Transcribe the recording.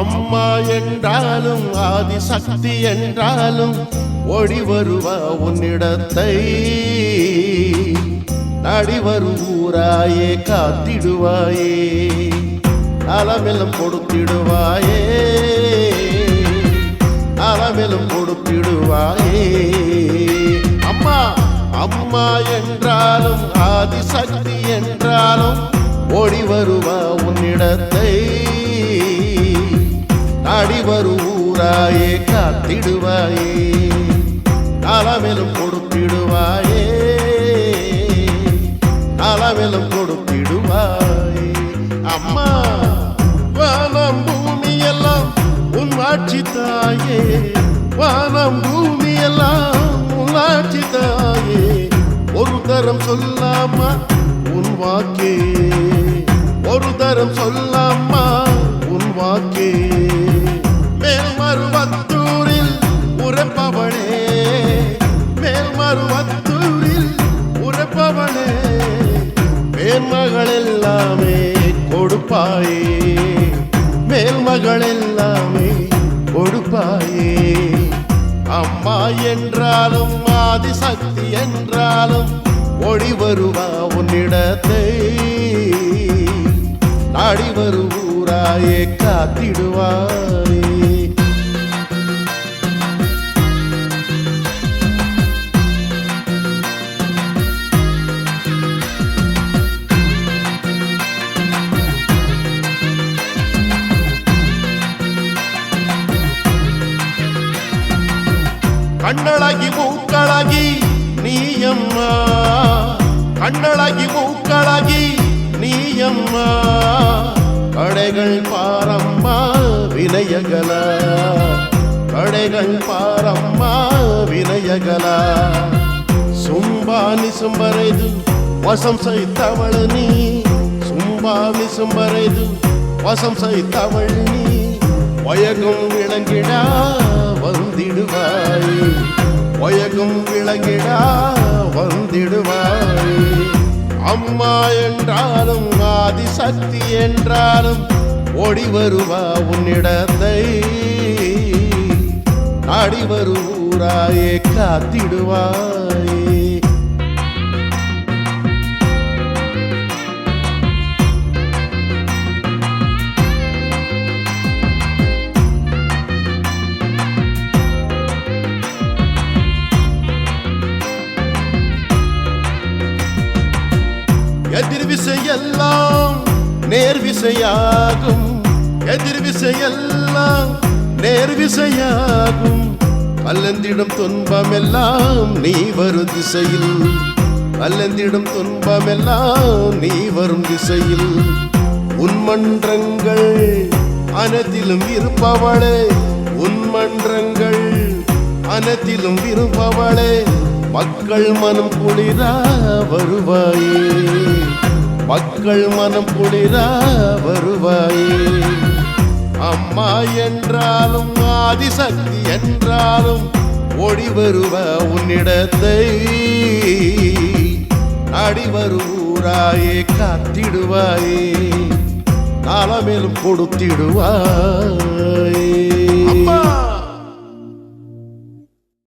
அம்மா என்றாலும் ஆதிசக்தி என்றாலும் ஓடி வருவா உன்னிடத்தை நாடி வரும் ஊராயே காத்திடுவாயே நலமெல்லாம் கொடுத்திடுவாயே நலமெல்லாம் கொடுத்திடுவாயே அம்மா அம்மா என்றாலும் ஆதிசக்தி என்றாலும் ஓடி வருவா உன்னிடத்தை நாடி வரும் ஊராயே காத்திடுவாயே நலமெல்லாம் கொடுத்திடுவாயே நலமெல்லாம் கொடுத்திடுவாயே அம்மா வானம் பூமி எல்லாம் உன் ஆட்சி தாயே வானம் பூமி எல்லாம் உன் ஆட்சி தாயே ஒரு தரம் சொல்லாமா உன் வாக்கே ஒரு தரம் சொல்லாமா உன் வாக்கே மேல்மருவத்தூரில் உரைப்பவளே மேல்மருவத்தூரில் உரைப்பவளே மேன்மகள் எல்லாமே கொடுப்பாயே மேல்மகள் எல்லாமே கொடுப்பாயே அம்மா என்றாலும் ஆதிசக்தி என்றாலும் ஓடி வருவா உன்னிடத்தை நாடி வரும் ஊராயே காத்திடுவாயே கண்ணழகி மூக்களகி நீயம்மா கண்ணழகி மூக்களகி நீயம்மா கடைகள் பாரம்மா வினயகலா கடைகள் பாரம்மா வினயகலா சும்பானி சும்பரைದು ವಸಂ ಸೈತವಳು ನೀ சும்பானி சும்பரைದು வசம் சைத்தவள் நீ வயகும் விளங்கிடா வந்திடுவாய் வயகும் விளங்கிடா வந்திடுவாய் அம்மா என்றாலும் ஆதிசக்தி என்றாலும் ஓடி வருவா உன்னிடத்தை நாடி வருவாயே காத்திடுவாயே எதிர் விசையெல்லாம் நேர் விசையாகும் எதிர் விசையெல்லாம் நேர் விசையாகும் கலந்திடும் துன்பமெல்லாம் நீ வரும் திசையில் கலந்திடும் துன்பமெல்லாம் நீ வரும் திசையில் உன்மன்றங்கள் அனைத்திலும் இருப்பவளே உன்மன்றங்கள் அனைத்திலும் இருப்பவளே மக்கள் மனம் குளிரா வருவாயே மக்கள் மனம் குளிரா வருவாயே அம்மா என்றாலும் ஆதிசக்தி என்றாலும் ஓடி வருவா உன்னிடத்தை நாடி வருவாயே காத்திடுவாயே நலமேலும் கொடுத்திடுவாய்